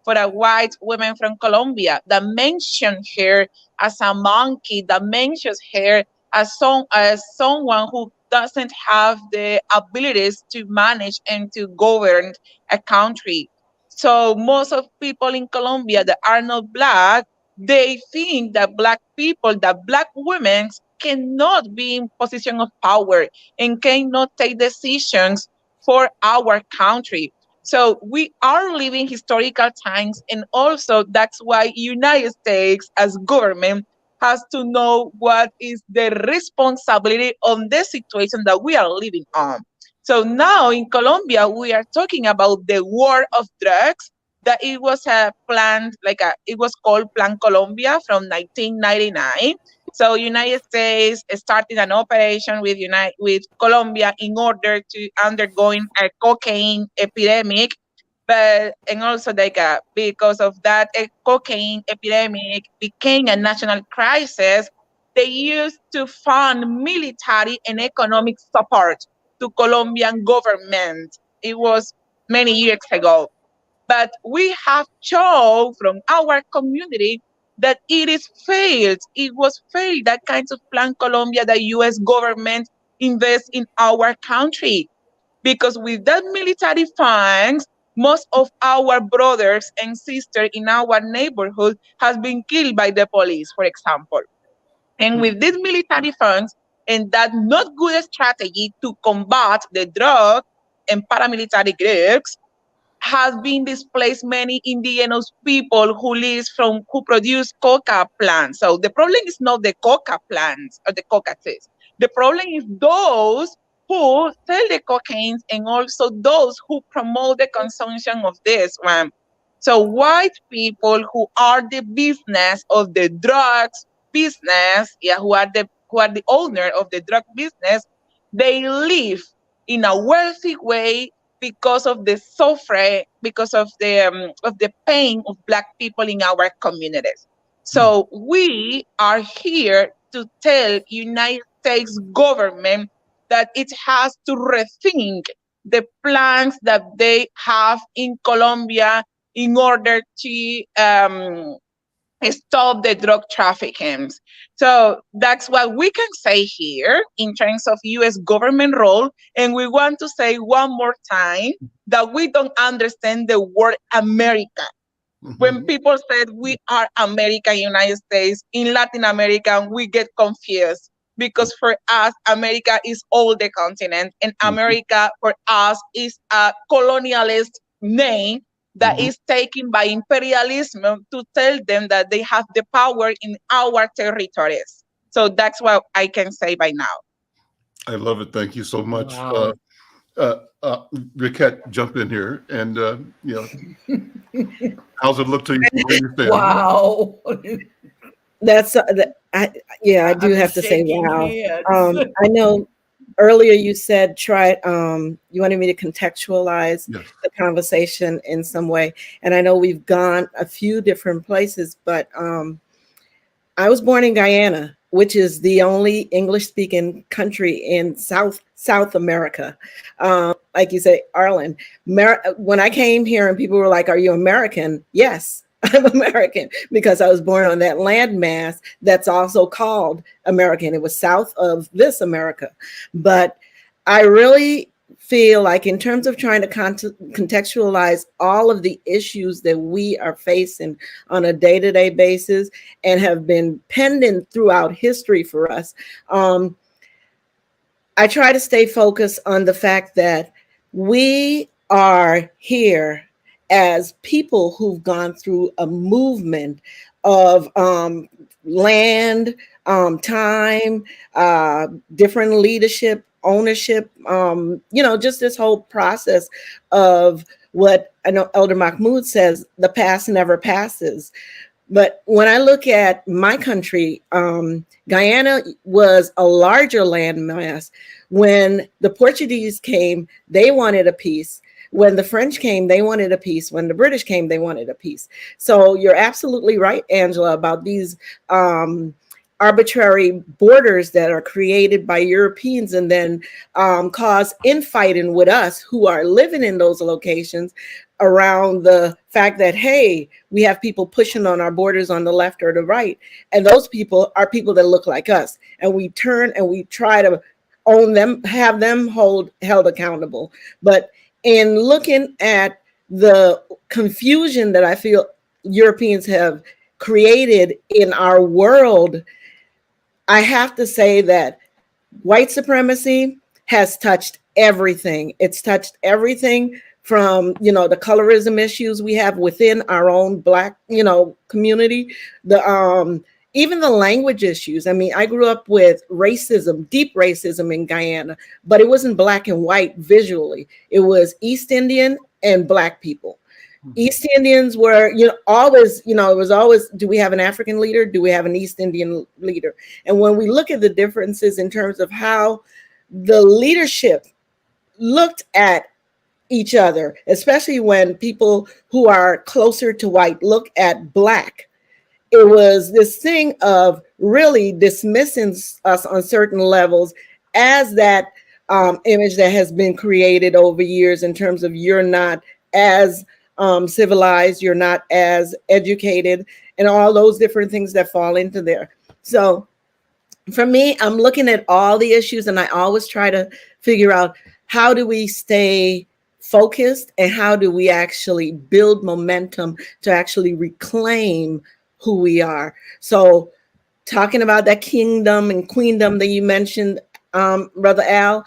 for a white woman from Colombia that mentioned her as a monkey, that mentions her as someone who doesn't have the abilities to manage and to govern a country. So most of people in Colombia that are not Black, they think that Black people, that Black women cannot be in position of power and cannot take decisions for our country. So we are living historical times, and also that's why United States as government has to know what is the responsibility on the situation that we are living on. So now in Colombia, we are talking about the war of drugs, that it was a plan, it was called Plan Colombia from 1999. So United States started an operation with Colombia in order to undergoing a cocaine epidemic, and also because of that cocaine epidemic became a national crisis, they used to fund military and economic support to Colombian government. It was many years ago. But we have shown from our community that it is failed. It was failed, that kind of Plan Colombia that U.S. government invests in our country. Because with that military funds, most of our brothers and sisters in our neighborhood has been killed by the police, for example. And with these military funds and that not good strategy to combat the drug and paramilitary groups, has been displaced many indigenous people who produce coca plants. So the problem is not the coca plants or the coca trees. The problem is those who sell the cocaine and also those who promote the consumption of this one. So white people who are the business of the drugs business, who are the owner of the drug business, they live in a wealthy way because of the suffering, because of the pain of Black people in our communities. So we are here to tell United States government that it has to rethink the plans that they have in Colombia in order to stop the drug trafficking. So that's what we can say here in terms of U.S. government role. And we want to say one more time that we don't understand the word America. When people said we are America, United States, in Latin America, we get confused because for us, America is all the continent, and America for us is a colonialist name that is taken by imperialism to tell them that they have the power in our territories. So that's what I can say by now. I love it. Thank you so much. Wow. Riquette, jump in here, and how's it look to you? Wow. That's I do have to say shaking wow. heads. I know earlier you said you wanted me to contextualize the conversation in some way, and I know we've gone a few different places, but I was born in Guyana, which is the only English-speaking country in South America. Like you say, Arlen. When I came here and people were like, "Are you American?" Yes, I'm American because I was born on that landmass that's also called American. It was south of this America. But I really feel like in terms of trying to contextualize all of the issues that we are facing on a day-to-day basis and have been pending throughout history for us, I try to stay focused on the fact that we are here as people who've gone through a movement of land, time, different leadership, ownership, just this whole process of what I know Elder Mahmoud says, the past never passes. But when I look at my country, Guyana was a larger landmass. When the Portuguese came, they wanted a piece. When the French came, they wanted a piece. When the British came, they wanted a piece. So you're absolutely right, Angela, about these arbitrary borders that are created by Europeans and then cause infighting with us who are living in those locations around the fact that, hey, we have people pushing on our borders on the left or the right. And those people are people that look like us. And we turn and we try to own them, have them held accountable. But in looking at the confusion that I feel Europeans have created in our world, I have to say that white supremacy has touched everything. It's touched everything from, the colorism issues we have within our own Black, community, even the language issues. I mean, I grew up with racism, deep racism in Guyana, but it wasn't Black and white visually. It was East Indian and Black people. East Indians were, always, it was always, do we have an African leader? Do we have an East Indian leader? And when we look at the differences in terms of how the leadership looked at each other, especially when people who are closer to white look at Black, it was this thing of really dismissing us on certain levels as that image that has been created over years in terms of you're not as civilized, you're not as educated, and all those different things that fall into there. So for me, I'm looking at all the issues and I always try to figure out how do we stay focused and how do we actually build momentum to actually reclaim who we are. So talking about that kingdom and queendom that you mentioned, Brother Al,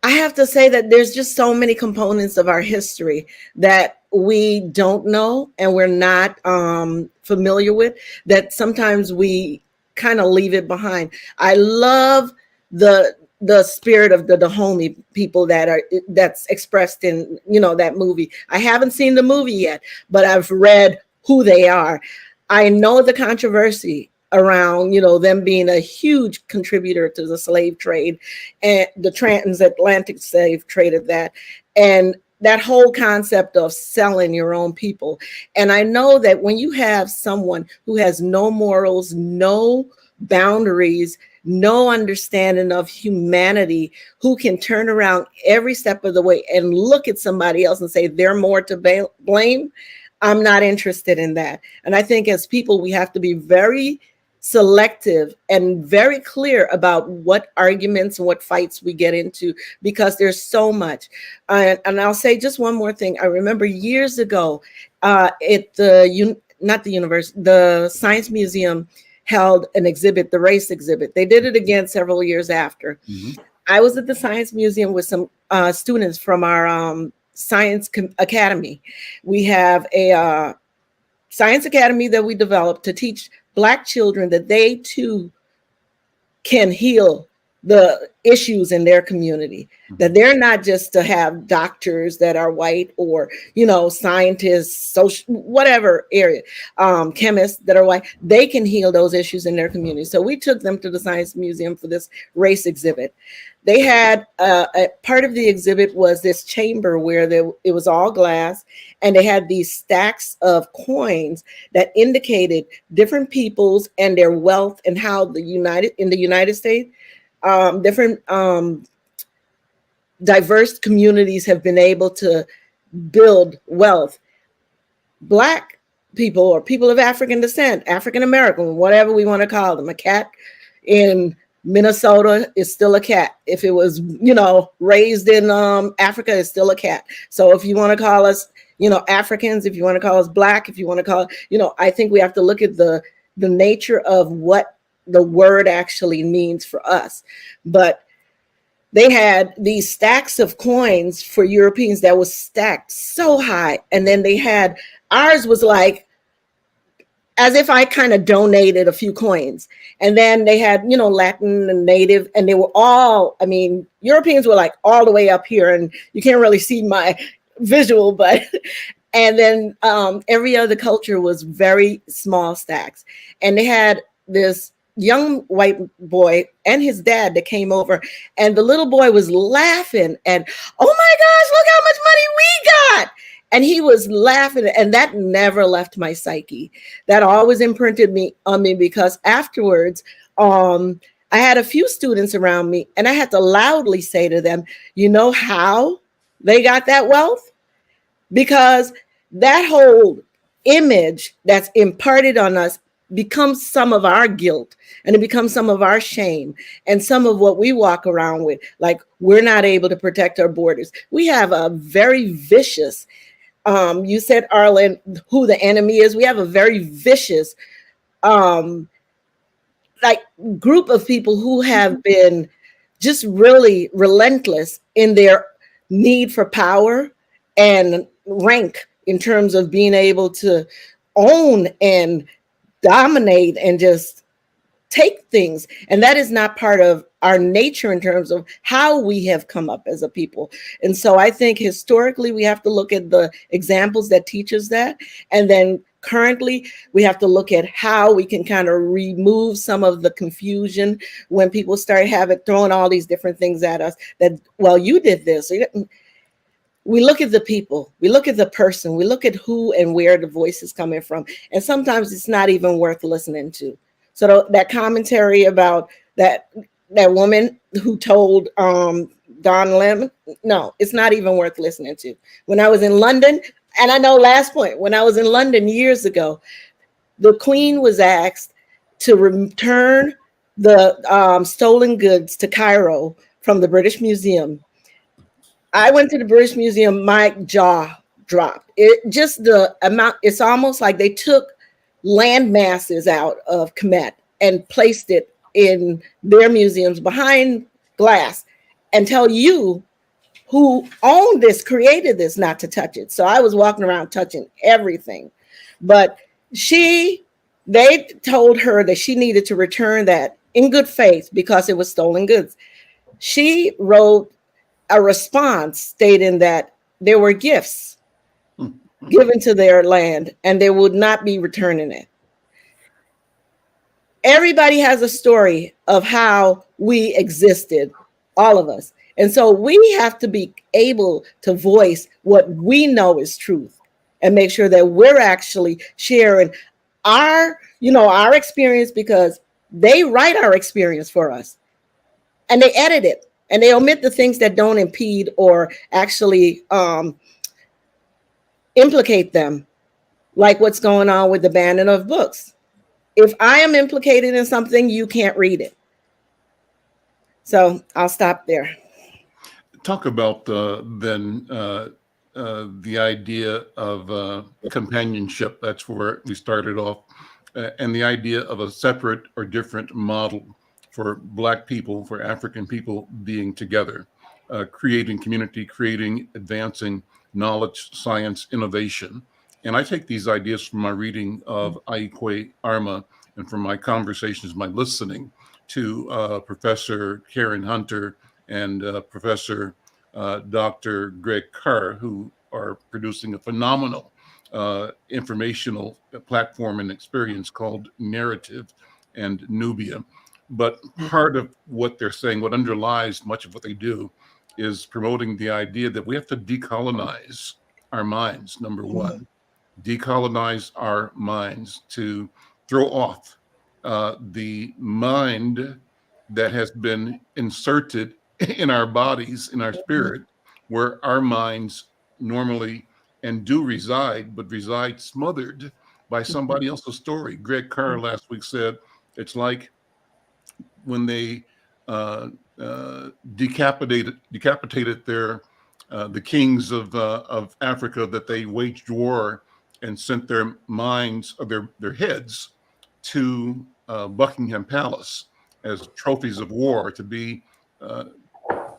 I have to say that there's just so many components of our history that we don't know and we're not familiar with, that sometimes we kind of leave it behind. I love the spirit of the Dahomey people that's expressed in, that movie. I haven't seen the movie yet, but I've read who they are. I know the controversy around, them being a huge contributor to the slave trade and the transatlantic slave trade of that. And that whole concept of selling your own people. And I know that when you have someone who has no morals, no boundaries, no understanding of humanity, who can turn around every step of the way and look at somebody else and say they're more to blame, I'm not interested in that. And I think as people, we have to be very selective and very clear about what arguments and what fights we get into, because there's so much. And I'll say just one more thing. I remember years ago at the Science Museum held an exhibit, the race exhibit. They did it again several years after. Mm-hmm. I was at the Science Museum with some students from our Science Academy. We have a Science Academy that we developed to teach Black children that they too can heal the issues in their community, that they're not just to have doctors that are white or, scientists, social, whatever area, chemists that are white, they can heal those issues in their community. So we took them to the Science Museum for this race exhibit. They had a part of the exhibit was this chamber where it was all glass, and they had these stacks of coins that indicated different peoples and their wealth and how in the United States, different diverse communities have been able to build wealth. Black people or people of African descent, African American, whatever we want to call them, a cat in Minnesota is still a cat. If it was, raised in Africa, it's still a cat. So if you want to call us, Africans, if you want to call us Black, if you want to call, I think we have to look at the nature of what the word actually means for us. But they had these stacks of coins for Europeans that was stacked so high. And then they had, ours was like, as if I kind of donated a few coins. And then they had, Latin and Native, and they were all, Europeans were like all the way up here, and you can't really see my visual, but, and then every other culture was very small stacks. And they had this young white boy and his dad that came over, and the little boy was laughing and, oh my gosh, look how much money we got. And he was laughing, and that never left my psyche. That always imprinted on me because afterwards, I had a few students around me, and I had to loudly say to them, you know how they got that wealth? Because that whole image that's imparted on us becomes some of our guilt, and it becomes some of our shame and some of what we walk around with. Like, we're not able to protect our borders. We have a very vicious, you said, Arlen, who the enemy is. We have a very vicious, group of people who have been just really relentless in their need for power and rank in terms of being able to own and dominate and just take things. And that is not part of our nature in terms of how we have come up as a people. And so I think historically we have to look at the examples that teach us that. And then currently we have to look at how we can kind of remove some of the confusion when people start throwing all these different things at us that, well, you did this. We look at the people, we look at the person, we look at who and where the voice is coming from. And sometimes it's not even worth listening to. So that commentary about that woman who told Don Lemon, no, it's not even worth listening to. When I was in London, and I know last point, when I was in London years ago, the Queen was asked to return the stolen goods to Cairo from the British Museum. I went to the British Museum, my jaw dropped. The amount, it's almost like they took land masses out of Kemet and placed it in their museums behind glass and tell you who owned this, created this, not to touch it. So I was walking around touching everything. But they told her that she needed to return that in good faith because it was stolen goods. She wrote a response stating that there were gifts given to their land and they would not be returning it. Everybody has a story of how we existed, all of us. And so we have to be able to voice what we know is truth and make sure that we're actually sharing our experience, because they write our experience for us and they edit it and they omit the things that don't impede or actually implicate them, like what's going on with the banning of books. If I am implicated in something, you can't read it. So I'll stop there. Talk about then the idea of companionship. That's where we started off, and the idea of a separate or different model for Black people, for African people being together, creating community, advancing knowledge, science, innovation. And I take these ideas from my reading of Aikwe Irma and from my conversations, my listening to Professor Karen Hunter and Professor Dr. Greg Carr, who are producing a phenomenal informational platform and experience called Narrative and Nubia. But part of what they're saying, what underlies much of what they do, is promoting the idea that we have to decolonize our minds, number one. Decolonize our minds, to throw off the mind that has been inserted in our bodies, in our spirit, where our minds normally and do reside, but reside smothered by somebody else's story. Greg Carr last week said it's like when they decapitated their the kings of Africa, that they waged war and sent their minds, or their heads, to Buckingham Palace as trophies of war, to be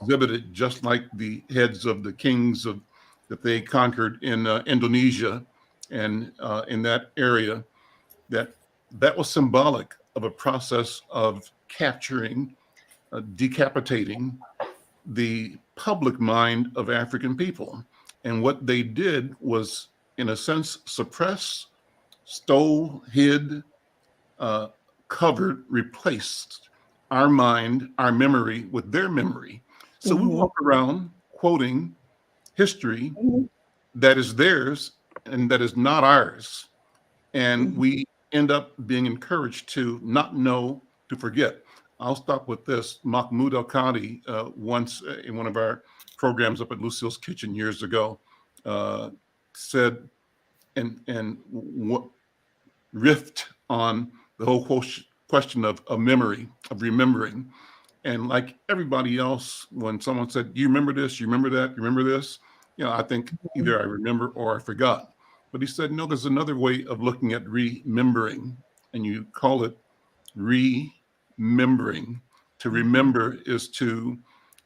exhibited just like the heads of the kings that they conquered in Indonesia and in that area. That was symbolic of a process of capturing, decapitating the public mind of African people. And what they did was, in a sense, suppress, stole, hid, covered, replaced our mind, our memory with their memory. So we walk around quoting history that is theirs and that is not ours. And we end up being encouraged to not know, to forget. I'll stop with this. Mahmoud El-Kadi once in one of our programs up at Lucille's Kitchen years ago said, and what riffed on the whole question of memory, of remembering. And like everybody else, when someone said, you remember this, you remember that, you remember this? I think either I remember or I forgot. But he said, no, there's another way of looking at remembering, and you call it remembering. To remember is to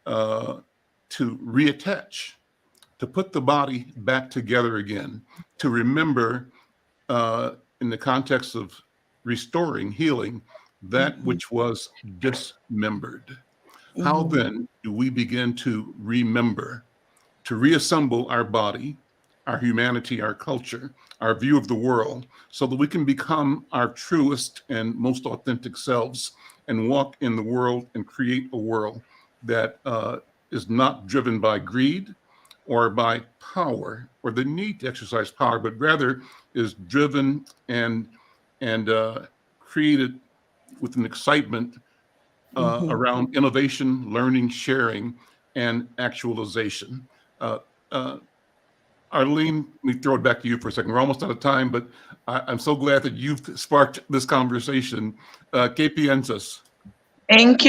reattach, to put the body back together again, to remember in the context of restoring, healing that which was dismembered. How then do we begin to remember, to reassemble our body, our humanity, our culture, our view of the world, so that we can become our truest and most authentic selves and walk in the world and create a world that is not driven by greed or by power or the need to exercise power, but rather is driven and created with an excitement around innovation, learning, sharing, and actualization. Arlene, let me throw it back to you for a second. We're almost out of time, but I'm so glad that you've sparked this conversation. ¿Qué piensas? Thank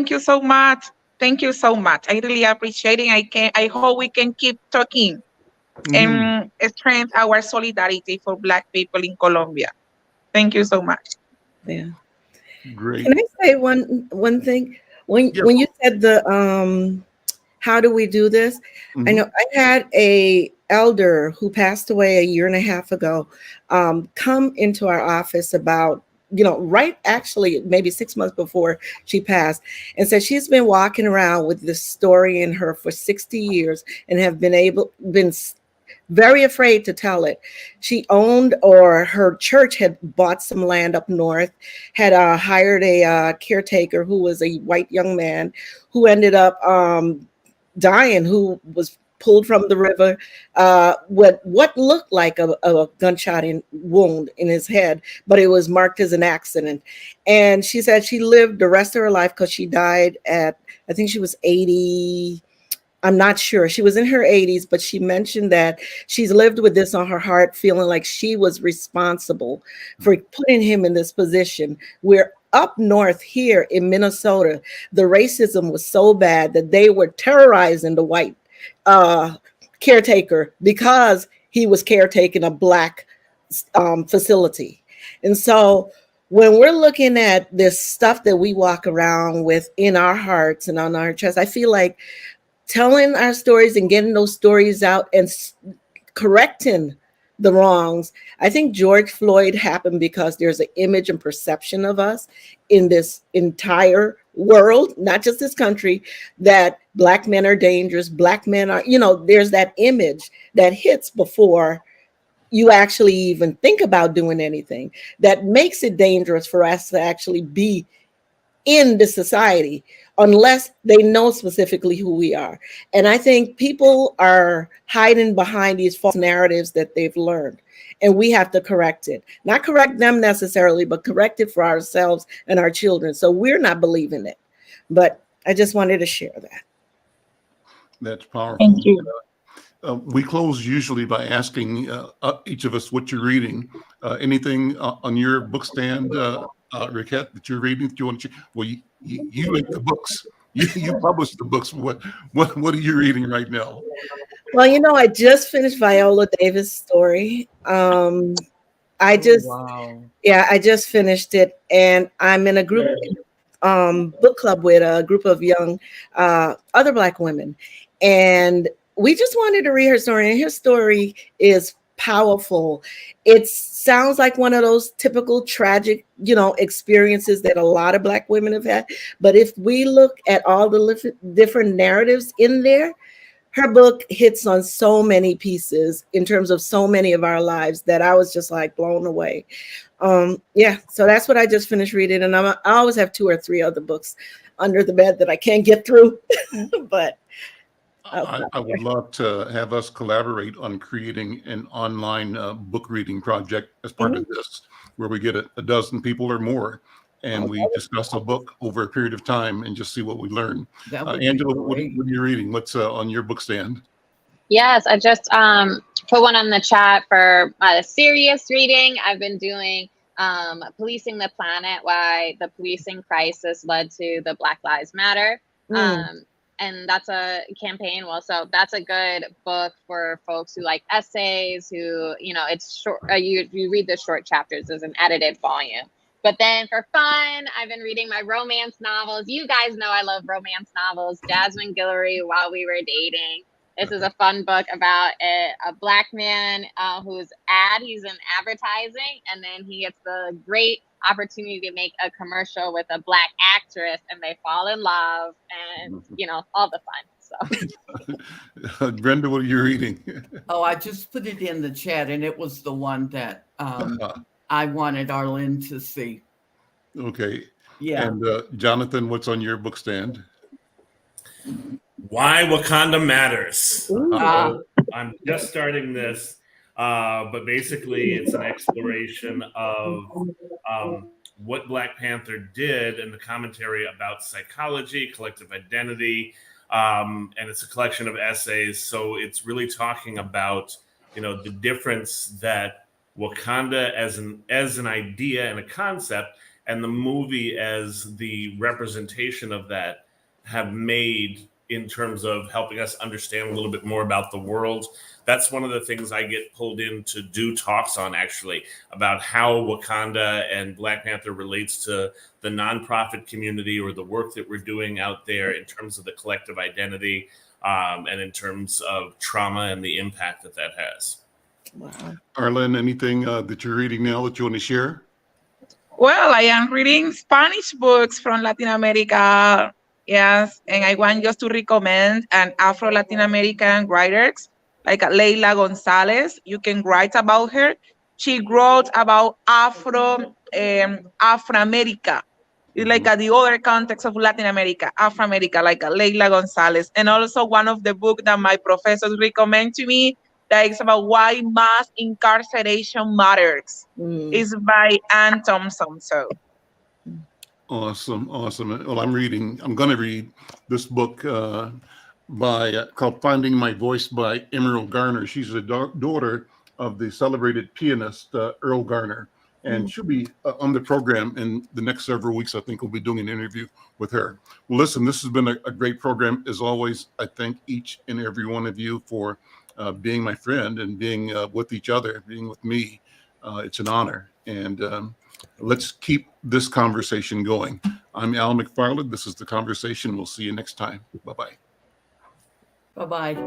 you so much. Thank you so much. I really appreciate it. I hope we can keep talking and strengthen our solidarity for Black people in Colombia. Thank you so much. Yeah. Great. Can I say one thing? When you said how do we do this? I know I had a elder who passed away a year and a half ago come into our office about, right actually maybe 6 months before she passed, and said she's been walking around with this story in her for 60 years and have been very afraid to tell it. She owned, or her church had bought some land up north, had hired a caretaker who was a white young man who ended up dying, who was pulled from the river with what looked like a gunshot wound in his head, but it was marked as an accident. And she said she lived the rest of her life, because she died at, I think she was 80. I'm not sure. She was in her 80s, but she mentioned that she's lived with this on her heart, feeling like she was responsible for putting him in this position. Where up north here in Minnesota, the racism was so bad that they were terrorizing the white caretaker because he was caretaking a Black facility. And so when we're looking at this stuff that we walk around with in our hearts and on our chest, I feel like telling our stories and getting those stories out and correcting the wrongs. I think George Floyd happened because there's an image and perception of us in this entire world, not just this country, that Black men are dangerous. Black men are, there's that image that hits before you actually even think about doing anything, that makes it dangerous for us to actually be in the society unless they know specifically who we are. And I think people are hiding behind these false narratives that they've learned, and we have to correct it. Not correct them necessarily, but correct it for ourselves and our children, so we're not believing it. But I just wanted to share that. That's powerful. Thank you. We close usually by asking each of us what you're reading. Anything on your book stand, Riquette, that you're reading that you want to share? Well, you make the books. You publish the books. What are you reading right now? Well, I just finished Viola Davis' story. I just finished it, and I'm in a group book club with a group of young other Black women, and we just wanted to read her story, and her story is powerful. It sounds like one of those typical tragic, experiences that a lot of Black women have had. But if we look at all the different narratives in there, her book hits on so many pieces in terms of so many of our lives that I was just like blown away. So that's what I just finished reading. And I always have 2 or 3 other books under the bed that I can't get through, but I would love to have us collaborate on creating an online book reading project as part of this, where we get a dozen people or more, and we discuss a book over a period of time and just see what we learn. Angela, what are you reading? What's on your book stand? Yes, I just put one on the chat for serious reading. I've been doing Policing the Planet, why the policing crisis led to the Black Lives Matter. And that's a campaign. Well, so that's a good book for folks who like essays, who, it's short. You read the short chapters as an edited volume. But then for fun, I've been reading my romance novels. You guys know I love romance novels. Jasmine Guillory, While We Were Dating. This is a fun book about a Black man he's in advertising, and then he gets the great opportunity to make a commercial with a Black actress, and they fall in love, and all the fun. So Brenda, what are you reading? Oh, I just put it in the chat, and it was the one that I wanted Arlen to see. Okay. Yeah. And Jonathan, what's on your book stand? Why Wakanda Matters. I'm just starting this, but basically it's an exploration of what Black Panther did and the commentary about psychology, collective identity, and it's a collection of essays. So it's really talking about, the difference that Wakanda as an idea and a concept, and the movie as the representation of that have made in terms of helping us understand a little bit more about the world. That's one of the things I get pulled in to do talks on, actually, about how Wakanda and Black Panther relates to the nonprofit community or the work that we're doing out there in terms of the collective identity and in terms of trauma and the impact that that has. Wow. Arlen, anything that you're reading now that you want to share? Well, I am reading Spanish books from Latin America. Yes, and I want just to recommend an Afro-Latin American writer like Leila Gonzalez. You can write about her. She wrote about Afro-America. It's like the other context of Latin America, Afro-America, like Leila Gonzalez. And also one of the books that my professors recommend to me that is about why mass incarceration matters. Is by Ann Thompson. So Awesome. Well, I'm going to read this book called Finding My Voice by Emerald Garner. She's the daughter of the celebrated pianist Earl Garner, and she'll be on the program in the next several weeks. I think we'll be doing an interview with her. Well, listen, this has been a great program. As always, I thank each and every one of you for being my friend and being with each other, being with me. It's an honor. And let's keep this conversation going. I'm Al McFarlane. This is The Conversation. We'll see you next time. Bye-bye. Bye-bye.